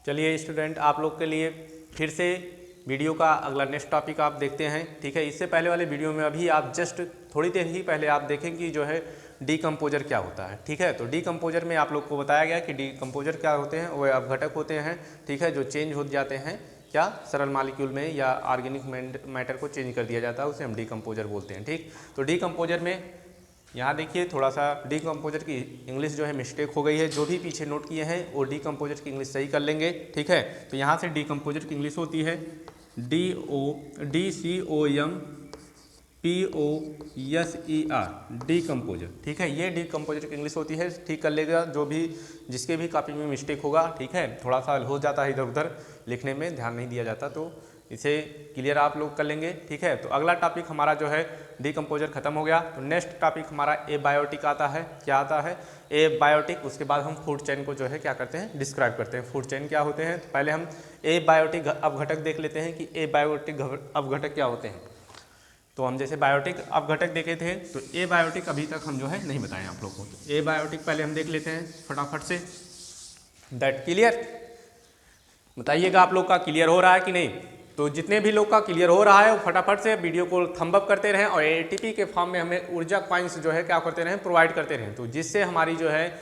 चलिए स्टूडेंट, आप लोग के लिए फिर से वीडियो का अगला नेक्स्ट टॉपिक आप देखते हैं। ठीक है, इससे पहले वाले वीडियो में अभी आप जस्ट थोड़ी देर ही पहले आप देखें कि जो है डीकम्पोजर क्या होता है। ठीक है, तो डीकम्पोजर में आप लोग को बताया गया कि डीकम्पोजर क्या होते हैं। वह अपघटक होते हैं, ठीक है, जो चेंज हो जाते हैं क्या सरल मालिक्यूल में या ऑर्गेनिक मैटर को चेंज कर दिया जाता है, उसे हम डीकम्पोजर बोलते हैं। ठीक, तो डीकम्पोजर में यहाँ देखिए थोड़ा सा डीकम्पोजर की इंग्लिश जो है मिस्टेक हो गई है। जो भी पीछे नोट किए हैं वो डीकम्पोजर की इंग्लिश सही कर लेंगे। ठीक है, तो यहाँ से डीकम्पोजर की इंग्लिश होती है DCOMPOSER, डीकम्पोजर। ठीक है, ये डीकम्पोजर की इंग्लिश होती है। ठीक कर लेगा जो भी, जिसके भी कॉपी में मिस्टेक होगा। ठीक है, थोड़ा सा हो जाता है इधर उधर लिखने में, ध्यान नहीं दिया जाता, तो इसे क्लियर आप लोग कर लेंगे। ठीक है, तो अगला टॉपिक हमारा जो है डीकम्पोजर खत्म हो गया। तो नेक्स्ट टॉपिक हमारा एबायोटिक आता है। क्या आता है? एबायोटिक। उसके बाद हम फूड चेन को जो है क्या करते हैं, डिस्क्राइब करते हैं। फूड चेन क्या होते हैं, तो पहले हम एबायोटिक अपघटक देख लेते हैं कि एबायोटिक अपघटक क्या होते हैं। तो हम जैसे बायोटिक अपघटक देखे थे, तो एबायोटिक अभी तक हम जो है नहीं बताएं आप लोग को। तो एबायोटिक पहले हम देख लेते हैं फटाफट से। That clear? बताइएगा आप लोग का क्लियर हो रहा है कि नहीं। तो जितने भी लोग का क्लियर हो रहा है वो फटाफट से वीडियो को थंब अप करते रहें और एटीपी के फॉर्म में हमें ऊर्जा कॉइन्स जो है क्या करते रहें, प्रोवाइड करते रहें। तो जिससे हमारी जो है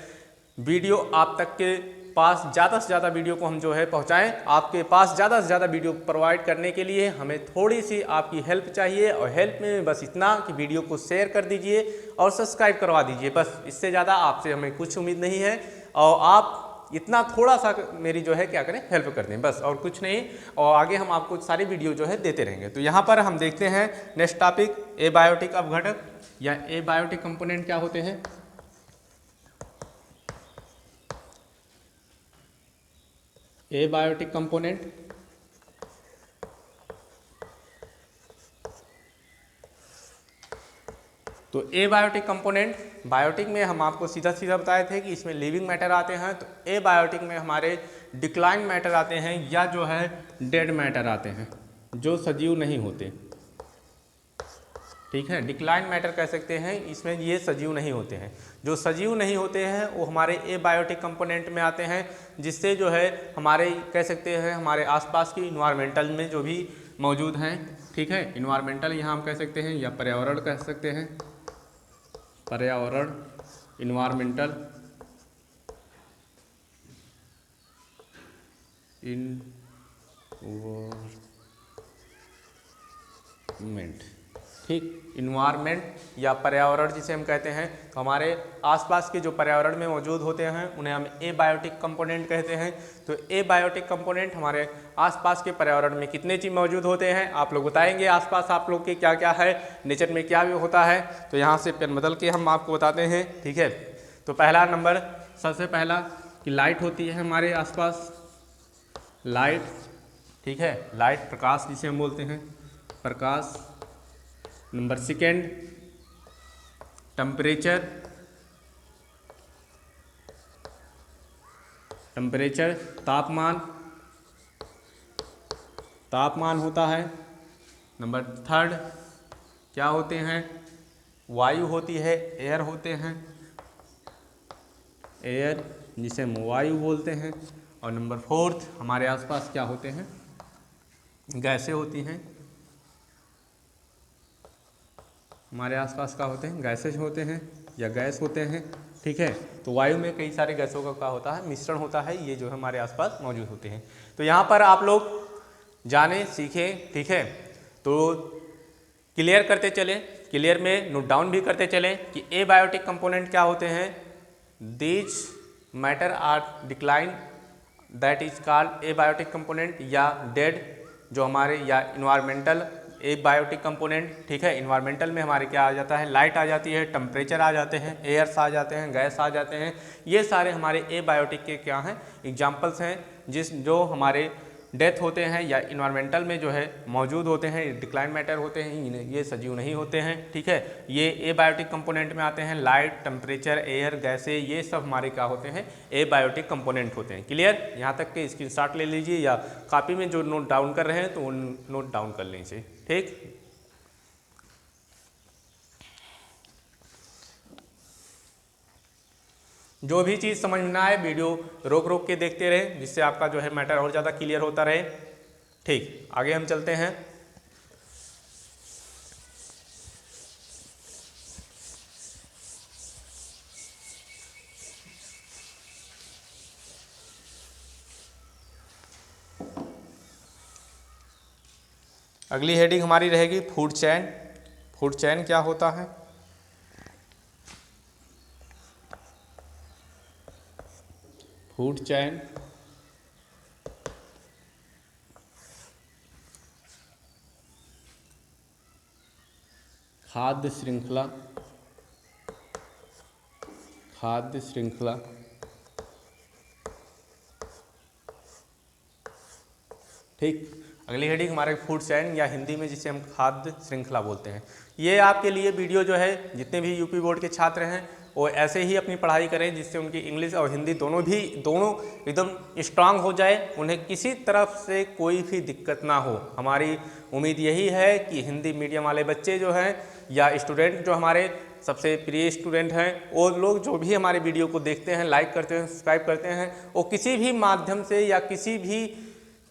वीडियो आप तक के पास ज़्यादा से ज़्यादा वीडियो को हम जो है पहुँचाएँ। आपके पास ज़्यादा से ज़्यादा वीडियो प्रोवाइड करने के लिए हमें थोड़ी सी आपकी हेल्प चाहिए, और हेल्प में बस इतना कि वीडियो को शेयर कर दीजिए और सब्सक्राइब करवा दीजिए। बस इससे ज़्यादा आपसे हमें कुछ उम्मीद नहीं है, और आप इतना थोड़ा सा मेरी जो है क्या करें, हेल्प कर दें, बस और कुछ नहीं। और आगे हम आपको सारी वीडियो जो है देते रहेंगे। तो यहाँ पर हम देखते हैं नेक्स्ट टॉपिक एबायोटिक अपघटक या एबायोटिक कंपोनेंट क्या होते हैं। एबायोटिक कंपोनेंट तो एबायोटिक कंपोनेंट, बायोटिक में हम आपको सीधा सीधा बताए थे कि इसमें लिविंग मैटर आते हैं। तो एबायोटिक में हमारे डिक्लाइन मैटर आते हैं, या जो है डेड मैटर आते हैं, जो सजीव नहीं होते। ठीक है, डिक्लाइन मैटर कह सकते हैं, इसमें ये सजीव नहीं होते हैं। जो सजीव नहीं होते हैं वो हमारे एबायोटिक कंपोनेंट में आते हैं, जिससे जो है हमारे कह सकते हैं हमारे आसपास की इन्वायरमेंटल में जो भी मौजूद हैं। ठीक है, इन्वायरमेंटल यहाँ हम कह सकते हैं या पर्यावरण कह सकते हैं, पर्यावरण, इन्वायरमेंटल, इन्वायरमेंट। ठीक, इन्वायरमेंट या पर्यावरण जिसे हम कहते हैं। तो हमारे आसपास के जो पर्यावरण में मौजूद होते हैं उन्हें हम एबायोटिक कंपोनेंट कहते हैं। तो एबायोटिक कंपोनेंट हमारे आसपास के पर्यावरण में कितने चीज़ मौजूद होते हैं आप लोग बताएंगे। आसपास आप लोग के क्या क्या है, नेचर में क्या भी होता है। तो यहाँ से पेन बदल के हम आपको बताते हैं। ठीक है, तो पहला नंबर, सबसे पहला कि लाइट होती है हमारे आसपास, लाइट। ठीक है, लाइट प्रकाश जिसे हम बोलते हैं, प्रकाश। नंबर सेकेंड टेम्परेचर, टेम्परेचर तापमान, तापमान होता है। नंबर थर्ड क्या होते हैं, वायु होती है, एयर होते हैं, एयर जिसे हम वायु बोलते हैं। और नंबर फोर्थ हमारे आसपास क्या होते हैं, गैसें होती हैं। हमारे आसपास क्या होते हैं, गैसेज होते हैं या गैस होते हैं। ठीक है, तो वायु में कई सारे गैसों का क्या होता है, मिश्रण होता है, ये जो है हमारे आसपास मौजूद होते हैं। तो यहाँ पर आप लोग जाने सीखें। ठीक है, तो क्लियर करते चलें, क्लियर में नोट डाउन भी करते चलें कि एबायोटिक कंपोनेंट क्या होते हैं। These matter are decline, that is called abiotic component, या डेड जो हमारे, या इन्वायरमेंटल एबायोटिक कंपोनेंट। ठीक है, इन्वायरमेंटल में हमारे क्या आ जाता है, लाइट आ जाती है, टेम्परेचर आ जाते हैं, एयर्स आ जाते हैं, गैस आ जाते हैं। ये सारे हमारे एबायोटिक के क्या हैं, एग्जाम्पल्स हैं, जो हमारे डेथ होते हैं या इन्वायरमेंटल में जो है मौजूद होते हैं, डिक्लाइन मैटर होते हैं, ये सजीव नहीं होते हैं। ठीक है, ये एबायोटिक कंपोनेंट में आते हैं। लाइट, टेम्परेचर, एयर, गैसें, ये सब हमारे क्या होते हैं, एबायोटिक कंपोनेंट होते हैं। क्लियर? यहाँ तक के स्क्रीनशॉट ले लीजिए, या कॉपी में जो नोट डाउन कर रहे हैं तो नोट डाउन कर लीजिए। ठीक, जो भी चीज़ समझ में ना आए वीडियो रोक रोक के देखते रहे, जिससे आपका जो है मैटर और ज़्यादा क्लियर होता रहे। ठीक, आगे हम चलते हैं। अगली हेडिंग हमारी रहेगी फूड चैन। फूड चैन क्या होता है? फूड चैन खाद्य श्रृंखला, खाद्य श्रृंखला ठीक। अगली हेडिंग हमारे फूड चैन या हिंदी में जिसे हम खाद्य श्रृंखला बोलते हैं। ये आपके लिए वीडियो जो है जितने भी यूपी बोर्ड के छात्र हैं वो ऐसे ही अपनी पढ़ाई करें जिससे उनकी इंग्लिश और हिंदी दोनों एकदम स्ट्रांग हो जाए, उन्हें किसी तरफ से कोई भी दिक्कत ना हो। हमारी उम्मीद यही है कि हिंदी मीडियम वाले बच्चे जो हैं या स्टूडेंट जो हमारे सबसे प्रिय स्टूडेंट हैं, वो लोग जो भी हमारे वीडियो को देखते हैं, लाइक करते हैं, सब्सक्राइब करते हैं, वो किसी भी माध्यम से या किसी भी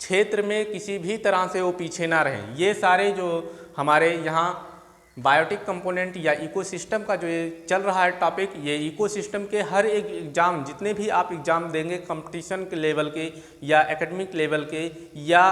क्षेत्र में किसी भी तरह से वो पीछे ना रहें। ये सारे जो हमारे यहाँ बायोटिक कंपोनेंट या इकोसिस्टम का जो ये चल रहा है टॉपिक, ये इकोसिस्टम के हर एक एग्ज़ाम, जितने भी आप एग्ज़ाम देंगे कंपटीशन के लेवल के या एकेडमिक लेवल के या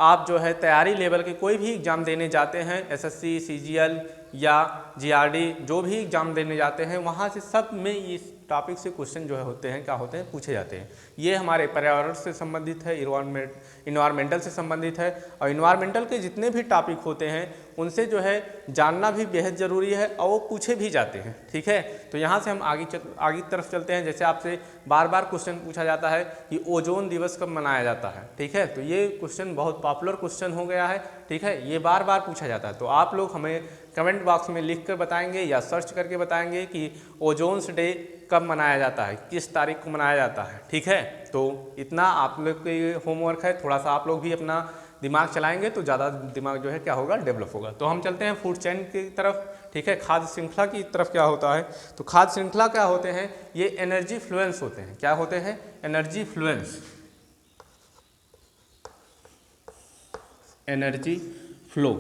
आप जो है तैयारी लेवल के कोई भी एग्ज़ाम देने जाते हैं, एसएससी, सीजीएल या जीआरडी, जो भी एग्ज़ाम देने जाते हैं, वहाँ से सब में इस टॉपिक से क्वेश्चन जो है होते हैं, क्या होते हैं, पूछे जाते हैं। ये हमारे पर्यावरण से संबंधित है, इन्वायरमेंटल से संबंधित है, और इन्वायरमेंटल के जितने भी टॉपिक होते हैं उनसे जो है जानना भी बेहद ज़रूरी है और वो पूछे भी जाते हैं। ठीक है, तो यहाँ से हम आगे की तरफ चलते हैं। जैसे आपसे बार बार क्वेश्चन पूछा जाता है कि ओजोन दिवस कब मनाया जाता है। ठीक है, तो ये क्वेश्चन बहुत पॉपुलर क्वेश्चन हो गया है। ठीक है, ये बार बार पूछा जाता है, तो आप लोग हमें कमेंट बॉक्स में लिख कर बताएंगे या सर्च करके बताएंगे कि ओजोन्स डे कब मनाया जाता है, किस तारीख को मनाया जाता है। ठीक है, तो इतना आप लोग के होमवर्क है, थोड़ा सा आप लोग भी अपना दिमाग चलाएंगे तो ज़्यादा दिमाग जो है क्या होगा, डेवलप होगा। तो हम चलते हैं फूड चेन की तरफ। ठीक है, खाद्य श्रृंखला की तरफ क्या होता है, तो खाद्य श्रृंखला क्या होते हैं, ये एनर्जी फ्लुएंस होते हैं। क्या होते हैं, एनर्जी फ्लुएंस, एनर्जी फ्लो।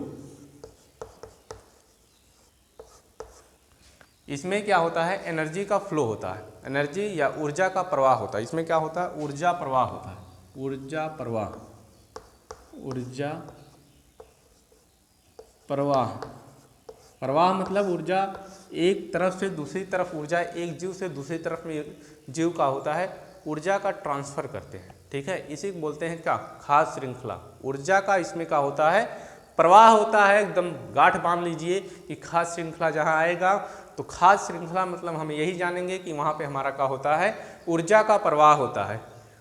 इसमें क्या होता है, एनर्जी का फ्लो होता है, एनर्जी या ऊर्जा का प्रवाह होता है। इसमें क्या होता है, ऊर्जा प्रवाह होता है, ऊर्जा प्रवाह, ऊर्जा प्रवाह। प्रवाह मतलब ऊर्जा एक तरफ से दूसरी तरफ, ऊर्जा एक जीव से दूसरी तरफ में जीव का होता है, ऊर्जा का ट्रांसफ़र करते हैं। ठीक है, इसी को बोलते हैं क्या, खाद्य श्रृंखला। ऊर्जा का इसमें क्या होता है, प्रवाह होता है। एकदम गांठ बांध लीजिए कि खाद्य श्रृंखला जहाँ आएगा तो खाद्य श्रृंखला मतलब हम यही जानेंगे कि वहाँ पे हमारा क्या होता है, ऊर्जा का प्रवाह होता है।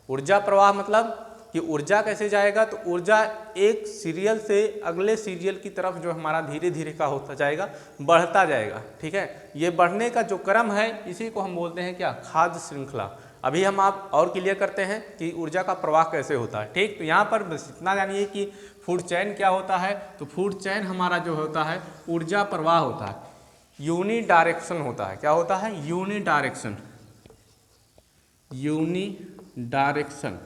ऊर्जा प्रवाह मतलब कि ऊर्जा कैसे जाएगा, तो ऊर्जा एक सीरियल से अगले सीरियल की तरफ जो हमारा धीरे धीरे का होता जाएगा, बढ़ता जाएगा। ठीक है, ये बढ़ने का जो क्रम है इसी को हम बोलते हैं क्या, खाद्य श्रृंखला। अभी हम आप और क्लियर करते हैं कि ऊर्जा का प्रवाह कैसे होता है। ठीक, तो यहाँ पर बस इतना जानिए कि फूड चैन क्या होता है। तो फूड चैन हमारा जो होता है ऊर्जा प्रवाह होता है, यूनि डायरेक्शन होता है। क्या होता है, unidirection, unidirection,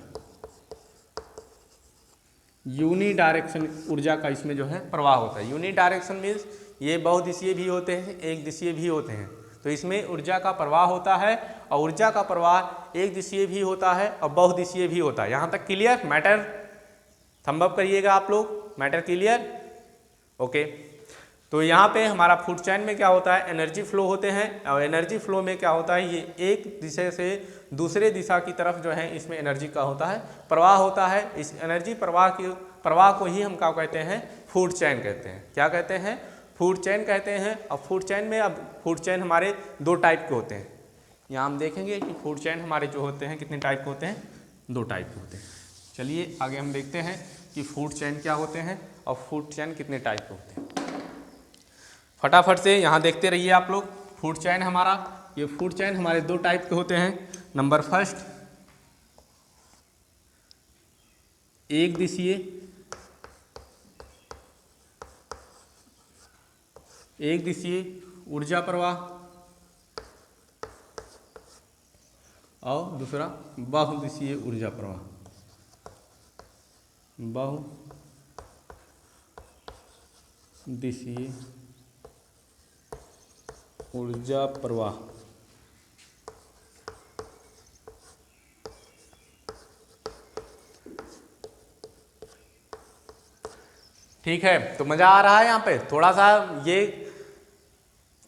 unidirection ऊर्जा का इसमें जो है प्रवाह होता है। यूनि डायरेक्शन मीन्स ये बहुदिशीय भी होते हैं, एक दिशीय भी होते हैं। तो इसमें ऊर्जा का प्रवाह होता है और ऊर्जा का प्रवाह एक दिशीय भी होता है और बहुदिशीय भी होता है। यहाँ तक क्लियर, मैटर थंब अप करिएगा आप लोग, मैटर क्लियर, ओके। तो यहाँ पे हमारा फूड चैन में क्या होता है, एनर्जी फ्लो होते हैं, और एनर्जी फ्लो में क्या होता है, ये एक दिशा से दूसरे दिशा की तरफ जो है इसमें एनर्जी का होता है प्रवाह होता है। इस एनर्जी प्रवाह को ही हम क्या कहते हैं, फूड चैन कहते हैं। क्या कहते हैं, फूड चैन कहते हैं। और फूड चैन में अब फूड चैन हमारे दो टाइप के होते हैं। यहाँ हम देखेंगे कि फूड चैन हमारे जो होते हैं कितने टाइप के होते हैं, दो टाइप के होते हैं। चलिए आगे हम देखते हैं कि फूड चैन क्या होते हैं और फूड चैन कितने टाइप के होते हैं। फटाफट से यहाँ देखते रहिए आप लोग। फूड चैन हमारा, ये फूड चैन हमारे दो टाइप के होते हैं। नंबर फर्स्ट, एक दिशीय, एक दिशीय ऊर्जा प्रवाह, और दूसरा बहुदिशीय ऊर्जा प्रवाह, बहुदिशीय ऊर्जा प्रवाह। ठीक है, तो मजा आ रहा है यहाँ पे। थोड़ा सा ये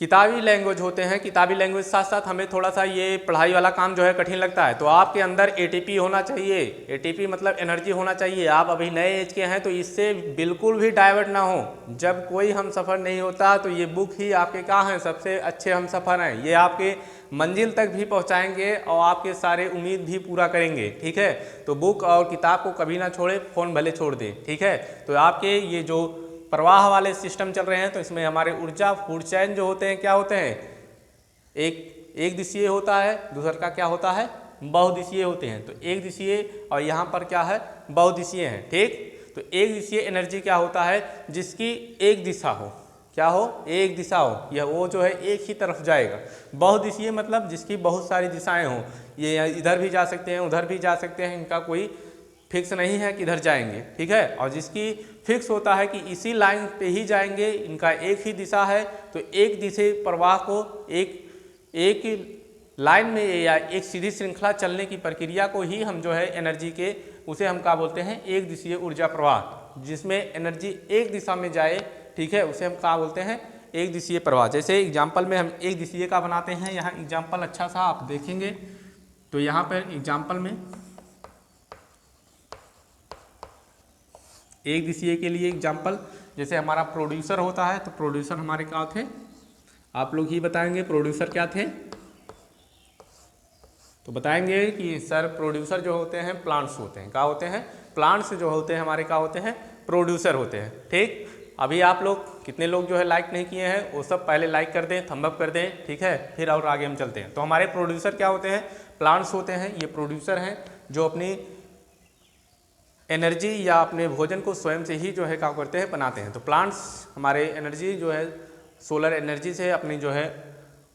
किताबी लैंग्वेज होते हैं, किताबी लैंग्वेज साथ साथ हमें थोड़ा सा ये पढ़ाई वाला काम जो है कठिन लगता है। तो आपके अंदर एटीपी होना चाहिए, एटीपी मतलब एनर्जी होना चाहिए। आप अभी नए एज के हैं तो इससे बिल्कुल भी डाइवर्ट ना हो। जब कोई हम सफ़र नहीं होता तो ये बुक ही आपके क्या हैं, सबसे अच्छे हम सफ़र हैं। ये आपके मंजिल तक भी पहुँचाएंगे और आपके सारे उम्मीद भी पूरा करेंगे। ठीक है, तो बुक और किताब को कभी ना छोड़े, फ़ोन भले छोड़ दें। ठीक है, तो आपके ये जो प्रवाह वाले सिस्टम चल रहे हैं तो इसमें हमारे ऊर्जा फूड चैन जो होते हैं क्या होते हैं, एक दिशीय होता है, दूसरा का क्या होता है, बहुदिशीय होते हैं। तो एक दिशीय और यहाँ पर क्या है, बहुदिशीय है। ठीक, तो एक दिशीय एनर्जी क्या होता है, जिसकी एक दिशा हो, क्या हो, एक दिशा हो, यह वो जो है एक ही तरफ जाएगा। बहुदिशीय मतलब जिसकी बहुत सारी दिशाएं हों, ये इधर भी जा सकते हैं उधर भी जा सकते हैं, इनका कोई फिक्स नहीं है कि इधर जाएंगे। ठीक है, और जिसकी फिक्स होता है कि इसी लाइन पे ही जाएंगे, इनका एक ही दिशा है, तो एक दिशा प्रवाह को एक लाइन में या एक सीधी श्रृंखला चलने की प्रक्रिया को ही हम जो है एनर्जी के, उसे हम क्या बोलते हैं, एक दिशीय ऊर्जा प्रवाह। जिसमें एनर्जी एक दिशा में जाए, ठीक है, उसे हम क्या बोलते हैं, एक दिशीय प्रवाह। जैसे एग्जाम्पल में हम एक दिशीय का बनाते हैं, यहाँ एग्जाम्पल अच्छा सा आप देखेंगे तो यहाँ पर एग्जाम्पल में एक दिशीय के लिए एग्जाम्पल, जैसे हमारा प्रोड्यूसर होता है, तो प्रोड्यूसर हमारे क्या थे, आप लोग ही बताएंगे प्रोड्यूसर क्या थे। तो बताएंगे कि सर प्रोड्यूसर जो होते हैं प्लांट्स होते हैं, क्या होते हैं, प्लांट्स जो होते हैं हमारे क्या होते हैं, प्रोड्यूसर होते हैं। ठीक, अभी आप लोग कितने लोग जो है लाइक नहीं किए हैं, वो सब पहले लाइक कर दें, थंब अप कर दें। ठीक है, फिर और आगे हम चलते हैं। तो हमारे प्रोड्यूसर क्या होते हैं, प्लांट्स होते हैं। ये प्रोड्यूसर हैं जो अपनी एनर्जी या अपने भोजन को स्वयं से ही जो है क्या करते हैं, बनाते हैं। तो प्लांट्स हमारे एनर्जी जो है सोलर एनर्जी से अपनी जो है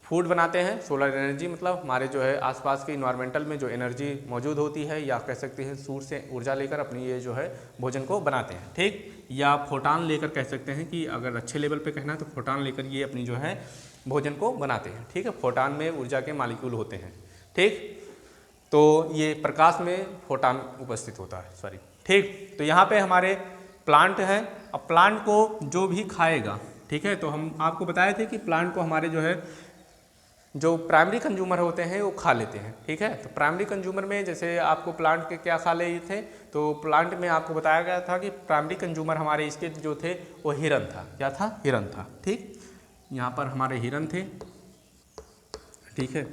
फूड बनाते हैं। सोलर एनर्जी मतलब हमारे जो है आसपास के इन्वायरमेंटल में जो एनर्जी मौजूद होती है, या कह सकते हैं सूर्य से ऊर्जा लेकर अपनी ये जो है भोजन को बनाते हैं। ठीक, या फोटान लेकर कह सकते हैं कि अगर अच्छे लेवल पे कहना है तो फोटान लेकर ये अपनी जो है भोजन को बनाते हैं। ठीक है, फोटान में ऊर्जा के मालिक्यूल होते हैं। ठीक, तो ये प्रकाश में फोटान उपस्थित होता है, सॉरी। ठीक, तो यहाँ पे हमारे प्लांट हैं। अब प्लांट को जो भी खाएगा, ठीक है, तो हम आपको बताए थे कि प्लांट को हमारे जो है जो प्राइमरी कंज्यूमर होते हैं वो खा लेते हैं। ठीक है, तो प्राइमरी कंज्यूमर में जैसे आपको प्लांट के क्या खा ले थे, तो प्लांट में आपको बताया गया था कि प्राइमरी कंज्यूमर हमारे इसके जो थे वो हिरन था। क्या था, हिरन था। ठीक, यहाँ पर हमारे हिरन थे। ठीक है,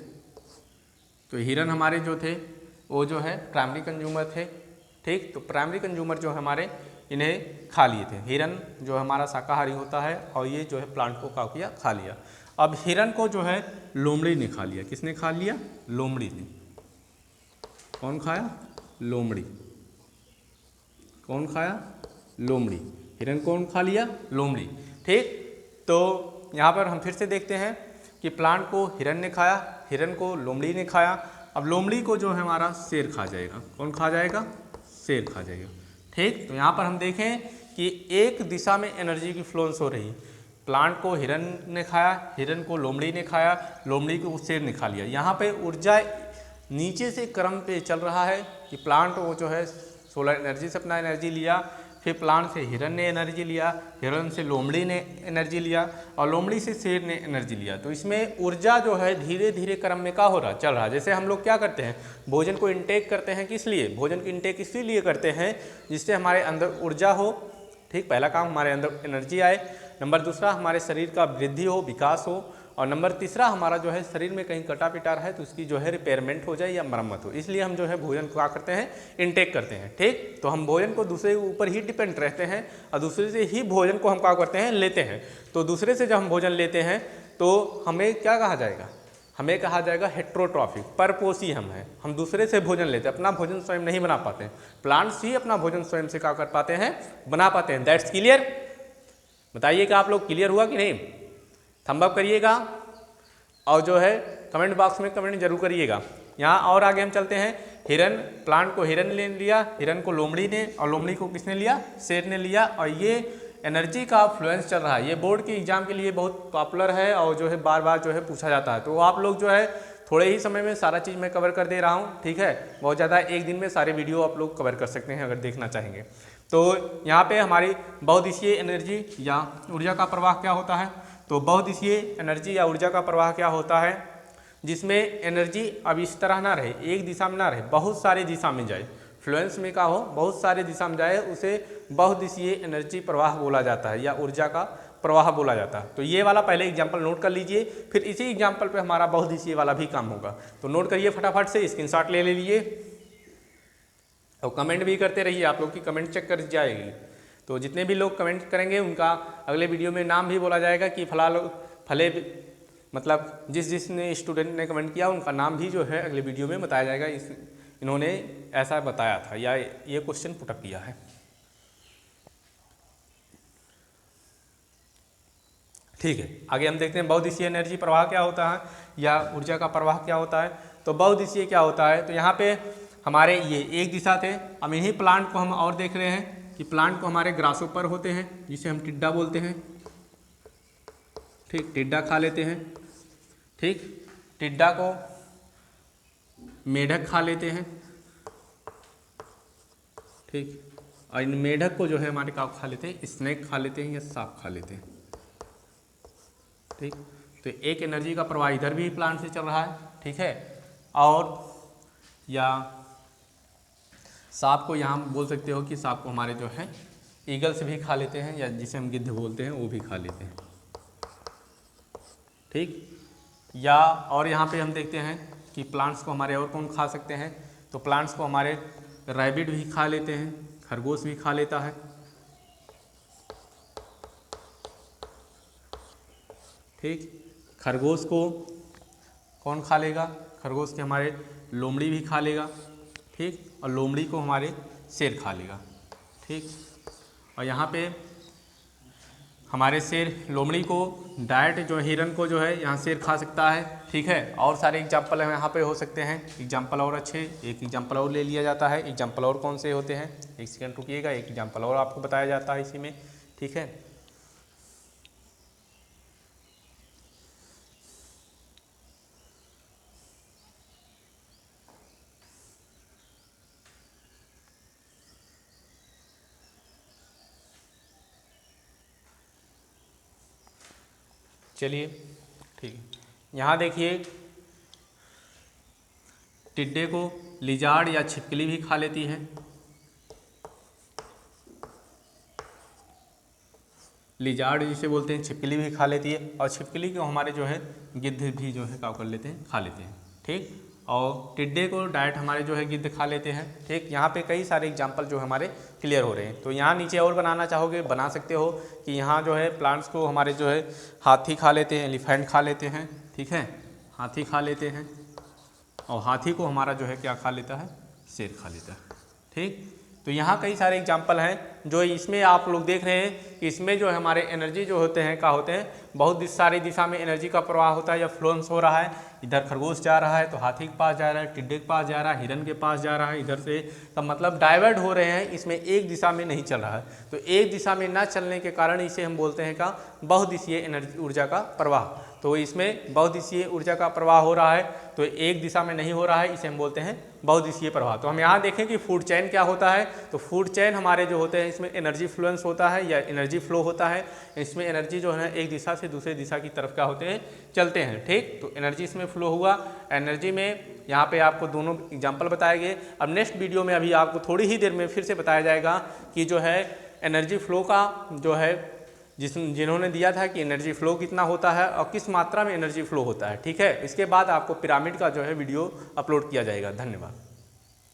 तो हिरन हमारे जो थे वो जो है प्राइमरी कंज्यूमर थे। ठीक, तो प्राइमरी कंज्यूमर जो हमारे इन्हें खा लिए थे। हिरन जो हमारा शाकाहारी होता है और ये जो है प्लांट को क्या किया, खा लिया। अब हिरन को जो है लोमड़ी ने खा लिया। किसने खा लिया, लोमड़ी ने। कौन खाया, लोमड़ी। कौन खाया, लोमड़ी। हिरन कौन खा लिया, लोमड़ी। ठीक, तो यहाँ पर हम फिर से देखते हैं कि प्लांट को हिरन ने खाया, हिरन को लोमड़ी ने खाया। अब लोमड़ी को जो है हमारा शेर खा जाएगा। कौन खा जाएगा, शेर खा जाएगा। ठीक, तो यहाँ पर हम देखें कि एक दिशा में एनर्जी की फ्लोन्स हो रही। प्लांट को हिरन ने खाया, हिरन को लोमड़ी ने खाया, लोमड़ी को शेर ने खा लिया। यहाँ पे ऊर्जा नीचे से क्रम पे चल रहा है कि प्लांट वो जो है सोलर एनर्जी से अपना एनर्जी लिया, फिर प्लांट से हिरन ने एनर्जी लिया, हिरन से लोमड़ी ने एनर्जी लिया और लोमड़ी से शेर ने एनर्जी लिया। तो इसमें ऊर्जा जो है धीरे धीरे क्रम में क्या हो रहा, चल रहा है। जैसे हम लोग क्या करते हैं, भोजन को इंटेक करते हैं, किस लिए, भोजन की इंटेक इसीलिए करते हैं जिससे हमारे अंदर ऊर्जा हो। ठीक, पहला काम हमारे अंदर एनर्जी आए, नंबर दूसरा हमारे शरीर का वृद्धि हो, विकास हो, और नंबर तीसरा हमारा जो है शरीर में कहीं कटा पिटा रहा है तो उसकी जो है रिपेयरमेंट हो जाए या मरम्मत हो। इसलिए हम जो है भोजन को क्या करते हैं, इनटेक करते हैं। ठीक, तो हम भोजन को दूसरे के ऊपर ही डिपेंड रहते हैं और दूसरे से ही भोजन को हम क्या करते हैं, लेते हैं। तो दूसरे से जब हम भोजन लेते हैं तो हमें क्या कहा जाएगा, हमें कहा जाएगा हेट्रोट्रॉफिक, परपोषी हम हैं। हम दूसरे से भोजन लेते हैं, अपना भोजन स्वयं नहीं बना पाते हैं। प्लांट्स ही अपना भोजन स्वयं से क्या कर पाते हैं, बना पाते हैं। That's clear. बताइएगा आप लोग क्लियर हुआ कि नहीं, थंब अप करिएगा और जो है कमेंट बॉक्स में कमेंट जरूर करिएगा। यहाँ और आगे हम चलते हैं। हिरन, प्लांट को हिरन ने लिया, हिरन को लोमड़ी ने, और लोमड़ी को किसने लिया, शेर ने लिया। और ये एनर्जी का फ्लुएंस चल रहा है। ये बोर्ड के एग्जाम के लिए बहुत पॉपुलर है और जो है बार बार जो है पूछा जाता है। तो आप लोग जो है थोड़े ही समय में सारा चीज़ मैं कवर कर दे रहा हूँ, ठीक है। बहुत ज़्यादा एक दिन में सारे वीडियो आप लोग कवर कर सकते हैं अगर देखना चाहेंगे। तो यहाँ पे हमारी बहुदिशीय एनर्जी या ऊर्जा का प्रवाह क्या होता है। तो बहुदिशीय एनर्जी या ऊर्जा का प्रवाह क्या होता है, जिसमें एनर्जी अब इस तरह ना रहे, एक दिशा में ना रहे, बहुत सारी दिशा में जाए। फ्लुएंस में क्या हो, बहुत सारे दिशा में जाए, उसे बहुदिशीय एनर्जी प्रवाह बोला जाता है या ऊर्जा का प्रवाह बोला जाता है। तो ये वाला पहले एग्जाम्पल नोट कर लीजिए, फिर इसी एग्जाम्पल पे हमारा बहुदिशीय वाला भी काम होगा। तो नोट करिए फटाफट से, स्क्रीनशॉट ले लीजिए और कमेंट भी करते रहिए। आप लोग की कमेंट चेक कर जाएगी, तो जितने भी लोग कमेंट करेंगे उनका अगले वीडियो में नाम भी बोला जाएगा कि फले मतलब जिसने स्टूडेंट ने कमेंट किया उनका नाम भी जो है अगले वीडियो में बताया जाएगा। इन्होंने ऐसा बताया था या ये क्वेश्चन पुटअप किया है। ठीक है, आगे हम देखते हैं बहुदिशीय एनर्जी प्रवाह क्या होता है या ऊर्जा का प्रवाह क्या होता है। तो बहुदिशीय क्या होता है, तो यहाँ पे हमारे ये एक दिशा थे। अब इन्हीं प्लांट को हम और देख रहे हैं कि प्लांट को हमारे ग्रासोपर होते हैं, जिसे हम टिड्डा बोलते हैं, ठीक, टिड्डा खा लेते हैं, ठीक। टिड्डा को मेढक खा लेते हैं, ठीक। और इन मेढक को जो है हमारे क्या खा लेते हैं, स्नेक खा लेते हैं या सांप खा लेते हैं, ठीक। तो एक एनर्जी का प्रवाह इधर भी प्लांट से चल रहा है, ठीक है। और या सांप को यहाँ बोल सकते हो कि सांप को हमारे जो है ईगल्स भी खा लेते हैं या जिसे हम गिद्ध बोलते हैं वो भी खा लेते हैं, ठीक। या और यहाँ पे हम देखते हैं कि प्लांट्स को हमारे और कौन खा सकते हैं। तो प्लांट्स को हमारे रैबिट भी खा लेते हैं, खरगोश भी खा लेता है, ठीक। खरगोश को कौन खा लेगा, खरगोश के हमारे लोमड़ी भी खा लेगा, ठीक। और लोमड़ी को हमारे शेर खा लेगा, ठीक। और यहाँ पे हमारे शेर लोमड़ी को डायरेक्ट जो हिरन को जो है यहाँ शेर खा सकता है, ठीक है। और सारे एग्जाम्पल यहाँ पे हो सकते हैं, एग्जाम्पल और अच्छे, एक एग्जाम्पल और ले लिया जाता है। एग्जाम्पल और कौन से होते हैं, एक सेकंड रुकिएगा, एक एग्जाम्पल और आपको बताया जाता है इसी में, ठीक है। चलिए, ठीक है। यहाँ देखिए टिड्डे को लिजार्ड या छिपकली भी खा लेती है, लिजार्ड जिसे बोलते हैं, छिपकली भी खा लेती है। और छिपकली को हमारे जो है गिद्ध भी जो है क्या कर लेते हैं, खा लेते हैं, ठीक। और टिड्डे को डायरेक्ट हमारे जो है गिद्ध खा लेते हैं, ठीक। यहाँ पे कई सारे एग्जाम्पल जो हमारे क्लियर हो रहे हैं। तो यहाँ नीचे और बनाना चाहोगे बना सकते हो कि यहाँ जो है प्लांट्स को हमारे जो है हाथी खा लेते हैं, एलिफेंट खा लेते हैं, ठीक है, हाथी खा लेते हैं। और हाथी को हमारा जो है क्या खा लेता है, शेर खा लेता है, ठीक। तो यहाँ कई सारे एग्जाम्पल हैं जो इसमें आप लोग देख रहे हैं कि इसमें जो है हमारे एनर्जी जो होते हैं क्या होते हैं, बहुत सारी दिशा में एनर्जी का प्रवाह होता है या फ्लुएंस हो रहा है। इधर खरगोश जा रहा है तो हाथी के पास जा रहा है, टिड्डे के पास जा रहा है, हिरन के पास जा रहा है, इधर से तब मतलब डाइवर्ट हो रहे हैं, इसमें एक दिशा में नहीं चल रहा है। तो एक दिशा में ना चलने के कारण इसे हम बोलते हैं का बहुदिशीय एनर्जी ऊर्जा का प्रवाह। तो इसमें बहुदिशीय ऊर्जा का प्रवाह हो रहा है, तो एक दिशा में नहीं हो रहा है, इसे हम बोलते हैं बहुदिशीय प्रवाह। तो हम यहाँ देखें कि फूड चेन क्या होता है। तो फूड चेन हमारे जो होते हैं इसमें एनर्जी फ्लुएंस होता है या एनर्जी फ्लो होता है। इसमें एनर्जी जो है एक दिशा से दूसरे दिशा की तरफ क्या होते हैं, चलते हैं, ठीक। तो एनर्जी इसमें फ्लो हुआ, एनर्जी में यहाँ पे आपको दोनों एग्जाम्पल बताए गए। अब नेक्स्ट वीडियो में अभी आपको थोड़ी ही देर में फिर से बताया जाएगा कि जो है एनर्जी फ्लो का जो है जिन्होंने दिया था कि एनर्जी फ्लो कितना होता है और किस मात्रा में एनर्जी फ्लो होता है, ठीक है। इसके बाद आपको पिरामिड का जो है वीडियो अपलोड किया जाएगा। धन्यवाद।